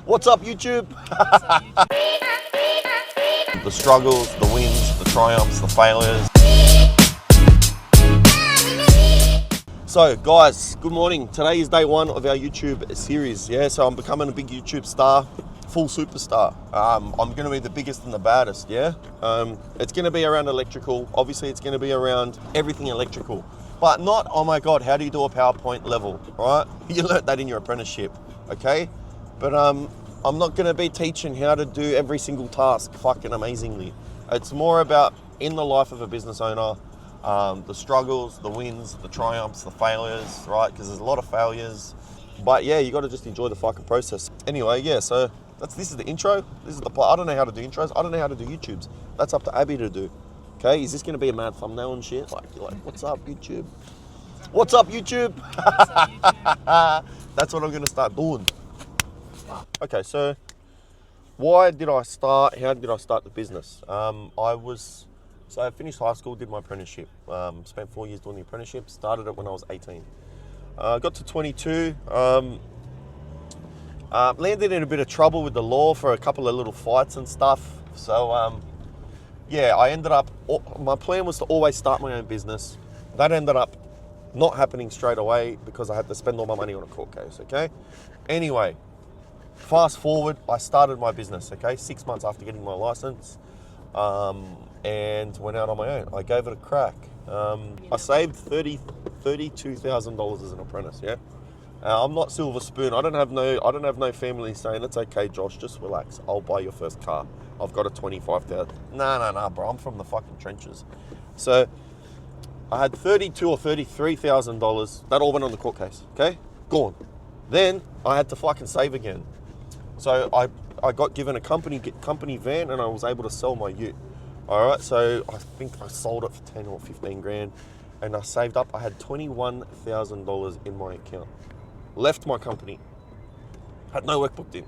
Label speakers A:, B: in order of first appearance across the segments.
A: What's up, YouTube? The struggles, the wins, the triumphs, the failures. So guys, good morning. Today is day one of our YouTube series. Yeah, so I'm becoming a big YouTube star, full superstar. I'm going to be the biggest and the baddest, yeah? It's going to be around electrical. Obviously, it's going to be around everything electrical. But not, oh my God, how do you do a PowerPoint level, right? You learnt that in your apprenticeship, okay? But I'm not going to be teaching how to do every single task fucking amazingly. It's more about in the life of a business owner, the struggles, the wins, the triumphs, the failures, right? Because there's a lot of failures. But yeah, you got to just enjoy the fucking process. Anyway, yeah, so this is the intro. This is the plot. I don't know how to do intros. I don't know how to do YouTubes. That's up to Abby to do. Okay, is this going to be a mad thumbnail and shit? Like, you're like, what's up, YouTube? What's up, YouTube? That's what I'm going to start doing. Okay, so why did I start? How did I start the business? I finished high school, did my apprenticeship. Spent 4 years doing the apprenticeship. Started it when I was 18. Got to 22. Landed in a bit of trouble with the law for a couple of little fights and stuff. So yeah, I ended up. My plan was to always start my own business. That ended up not happening straight away because I had to spend all my money on a court case. Okay. Anyway. Fast forward, I started my business, okay, 6 months after getting my license, and went out on my own. I gave it a crack. I saved $32,000 as an apprentice, yeah. I'm not silver spoon. I don't have no family saying it's okay, Josh, just relax. I'll buy your first car. I've got a $25,000. Nah, bro. I'm from the fucking trenches. So I had $32,000 or $33,000. That all went on the court case. Okay, gone. Then I had to fucking save again. So I got given a company van and I was able to sell my ute. All right, so I think I sold it for 10 or 15 grand and I saved up. I had $21,000 in my account. Left my company. Had no work booked in.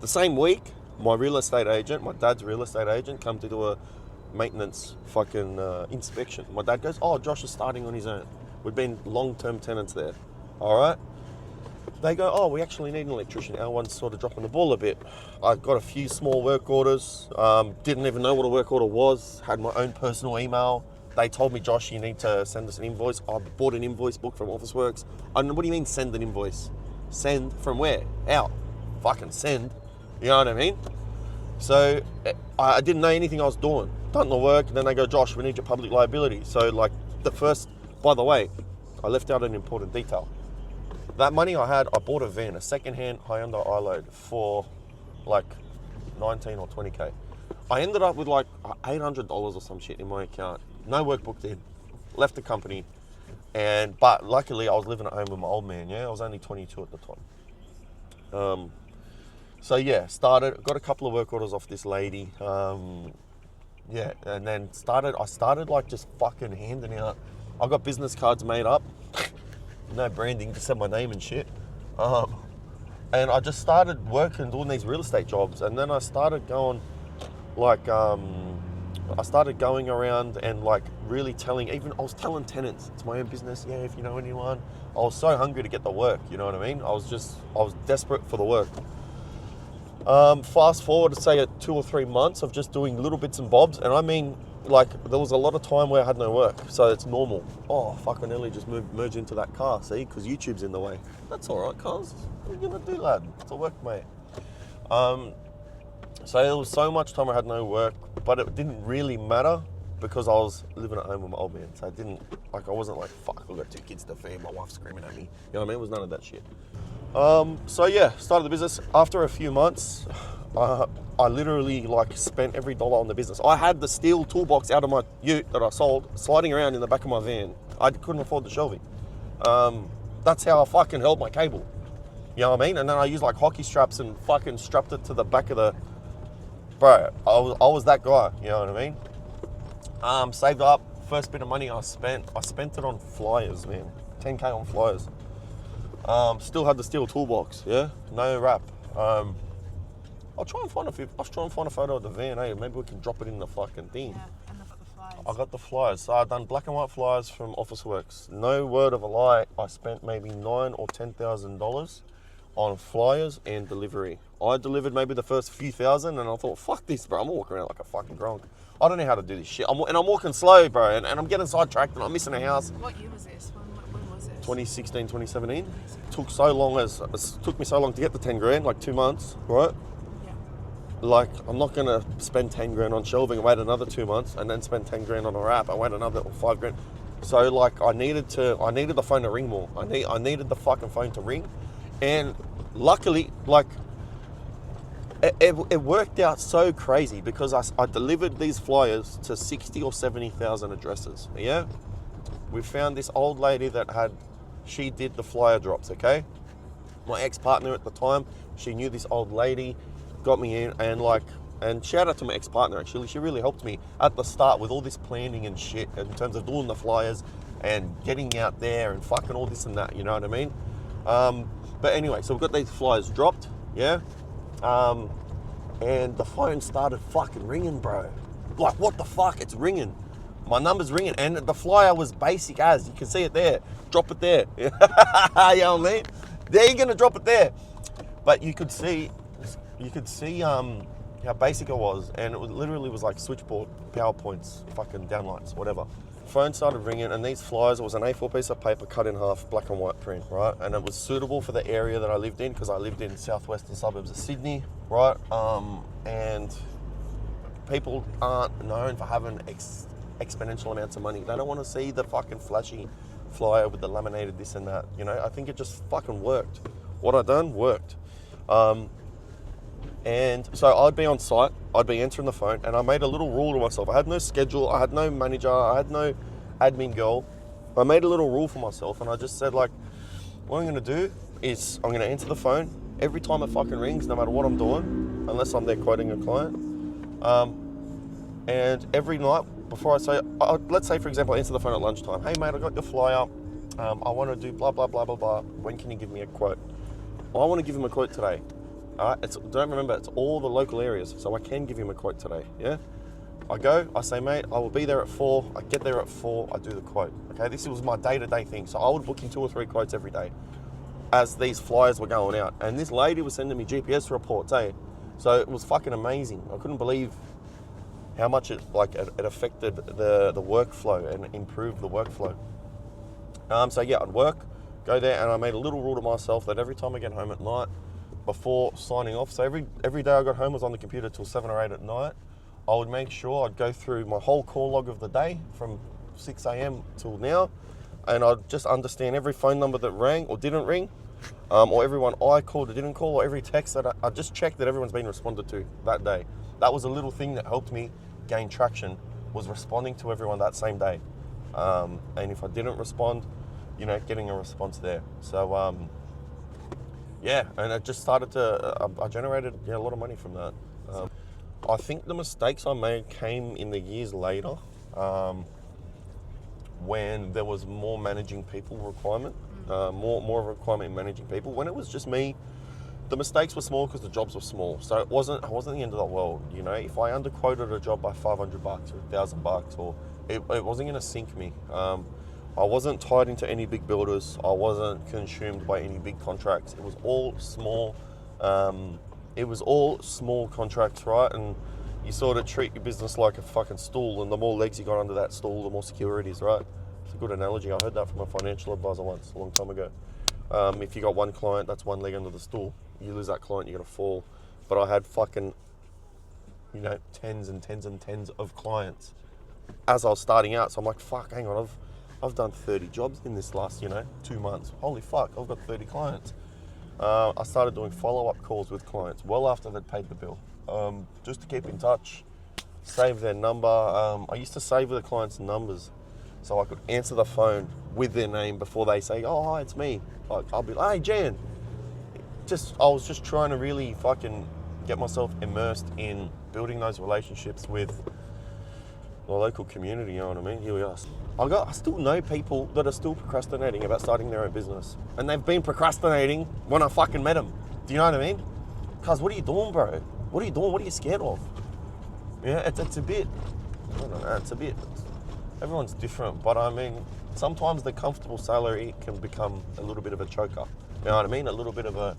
A: The same week, my real estate agent, my dad's real estate agent, come to do a maintenance fucking inspection. My dad goes, oh, Josh is starting on his own. We've been long-term tenants there. All right. They go, oh, we actually need an electrician. Our one's sort of dropping the ball a bit. I got a few small work orders. Didn't even know what a work order was. Had my own personal email. They told me, Josh, you need to send us an invoice. I bought an invoice book from Officeworks. What do you mean send an invoice? Send from where? Out. Fucking send. You know what I mean? So I didn't know anything I was doing. Done the work, and then they go, Josh, we need your public liability. So like by the way, I left out an important detail. That money I had, I bought a van, a second-hand Hyundai iLoad for like 19 or 20K. I ended up with like $800 or some shit in my account. No work booked in. Left the company. But luckily I was living at home with my old man, yeah? I was only 22 at the time. So yeah, got a couple of work orders off this lady. Yeah, and then I started like just fucking handing out. I got business cards made up. No branding, just said my name and shit. And I just started working, doing these real estate jobs. And then I started going like, I started going around and like really I was telling tenants, it's my own business. Yeah, if you know anyone. I was so hungry to get the work, you know what I mean? I was desperate for the work. Fast forward to say 2 or 3 months of just doing little bits and bobs. And I mean, like, there was a lot of time where I had no work, so it's normal. Oh, fuck, I nearly just merged into that car, see, because YouTube's in the way. That's all right, cuz. What are you going to do, lad? It's a work, mate. So there was so much time I had no work, but it didn't really matter because I was living at home with my old man. So I wasn't like, fuck, I've got 2 kids to feed, my wife's screaming at me. You know what I mean? It was none of that shit. So yeah, started the business. After a few months, I literally like spent every dollar on the business. I had the steel toolbox out of my ute that I sold, sliding around in the back of my van. I couldn't afford the shelving. That's how I fucking held my cable. You know what I mean? And then I used like hockey straps and fucking strapped it to the back of the... Bro, I was that guy, you know what I mean? Saved up, first bit of money I spent it on flyers, man. 10K on flyers. Still had the steel toolbox, yeah? No wrap. I'll try and find a photo of the van, eh? Maybe we can drop it in the fucking thing.
B: Yeah, and I've got the flyers.
A: I got the flyers. So I've done black and white flyers from Officeworks. No word of a lie, I spent maybe $9,000 or $10,000 on flyers and delivery. I delivered maybe the first few thousand, and I thought, fuck this, bro. I'm walking around like a fucking gronk. I don't know how to do this shit. I'm walking slow, bro, and I'm getting sidetracked, and I'm missing a house.
B: What year was this? When was it?
A: 2016, 2017. Took me so long to get the 10 grand, like 2 months, right?
B: Yeah.
A: Like, I'm not gonna spend 10 grand on shelving and wait another 2 months, and then spend 10 grand on a wrap and wait another 5 grand. So like, I needed the phone to ring more. I needed the fucking phone to ring, and luckily, like, it worked out so crazy because I delivered these flyers to 60 or 70,000 addresses. Yeah, we found this old lady she did the flyer drops. Okay, my ex-partner at the time, she knew this old lady, got me in, and shout out to my ex-partner, actually. She really helped me at the start with all this planning and shit in terms of doing the flyers and getting out there and fucking all this and that, you know what I mean? But anyway, so we've got these flyers dropped, yeah? And the phone started fucking ringing, bro. Like, what the fuck? It's ringing. My number's ringing, and the flyer was basic as. You can see it there. Drop it there. You know what I mean? There, you're gonna drop it there. But you could see how basic it was, and it literally was like switchboard, PowerPoints, fucking downlights, whatever. Phone started ringing, and these flyers, it was an A4 piece of paper cut in half, black and white print, right? And it was suitable for the area that I lived in, because I lived in southwestern suburbs of Sydney, right? And people aren't known for having exponential amounts of money. They don't want to see the fucking flashy flyer with the laminated this and that, you know? I think it just fucking worked. What I done worked. And so I'd be on site, I'd be answering the phone, and I made a little rule to myself. I had no schedule, I had no manager, I had no admin girl. I made a little rule for myself, and I just said, like, what I'm gonna do is I'm gonna answer the phone every time it fucking rings, no matter what I'm doing, unless I'm there quoting a client. And every night before I say, let's say for example, I answer the phone at lunchtime. Hey mate, I got your flyer. I want to do blah, blah, blah, blah, blah. When can you give me a quote? Well, I want to give him a quote today. All right, don't remember, it's all the local areas, so I can give him a quote today, yeah? I go, I say, mate, I will be there at 4, I get there at 4, I do the quote, okay? This was my day-to-day thing, so I would book in 2 or 3 quotes every day as these flyers were going out. And this lady was sending me GPS reports, eh? So it was fucking amazing. I couldn't believe how much it affected the workflow and improved the workflow. So yeah, I'd work, go there, and I made a little rule to myself that every time I get home at night, before signing off, so every day I got home was on the computer till 7 or 8 at night, I would make sure I'd go through my whole call log of the day from 6 a.m. till now, and I'd just understand every phone number that rang or didn't ring, or everyone I called or didn't call, or every text that I just checked that everyone's been responded to that day. That was a little thing that helped me gain traction, was responding to everyone that same day. And if I didn't respond, you know, getting a response there. So, yeah, and it just started to, I generated a lot of money from that. I think the mistakes I made came in the years later, when there was more managing people requirement, more of a requirement in managing people. When it was just me, the mistakes were small because the jobs were small. So I wasn't the end of the world, you know. If I underquoted a job by $500 or $1,000, or it wasn't going to sink me. I wasn't tied into any big builders. I wasn't consumed by any big contracts. It was all small. It was all small contracts, right? And you sort of treat your business like a fucking stool, and the more legs you got under that stool, the more secure it is, right? It's a good analogy. I heard that from a financial advisor once, a long time ago. If you got one client, that's one leg under the stool. You lose that client, you're gonna fall. But I had fucking, you know, tens and tens and tens of clients as I was starting out. So I'm like, fuck, hang on, I've done 30 jobs in this last, 2 months. Holy fuck, I've got 30 clients. I started doing follow-up calls with clients well after they'd paid the bill, just to keep in touch, save their number. I used to save the clients' numbers so I could answer the phone with their name before they say, oh, hi, it's me. Like, I'll be like, hey, Jan. I was just trying to really fucking get myself immersed in building those relationships with the local community, you know what I mean? Here we are. I still know people that are still procrastinating about starting their own business. And they've been procrastinating when I fucking met them. Do you know what I mean? Cuz what are you doing, bro? What are you doing? What are you scared of? Yeah, it's a bit, I don't know, everyone's different. But I mean, sometimes the comfortable salary can become a little bit of a choker. You know what I mean? A little bit of a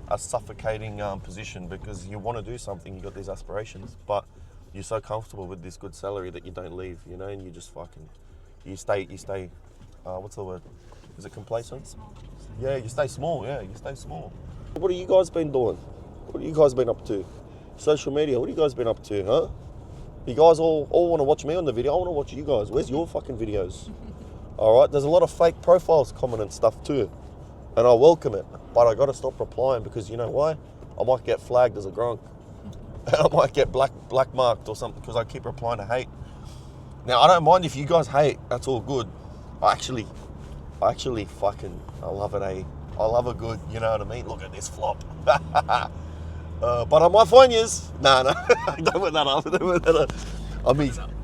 A: a suffocating position because you want to do something, you got these aspirations, but you're so comfortable with this good salary that you don't leave, you know, and you just fucking, you stay, what's the word? Is it complacent?
B: Small.
A: Yeah, you stay small, What have you guys been doing? What have you guys been up to? Social media, what have you guys been up to, huh? You guys all want to watch me on the video, I want to watch you guys. Where's your fucking videos? All right, there's a lot of fake profiles coming and stuff too, and I welcome it, but I got to stop replying because you know why? I might get flagged as a grunk. I might get black marked or something because I keep replying to hate. Now, I don't mind if you guys hate, that's all good. I actually fucking, I love it, eh? I love a good, you know what I mean? Look at this flop. But I might find yous. Nah, don't put that up.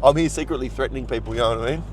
A: I'm here secretly threatening people, you know what I mean?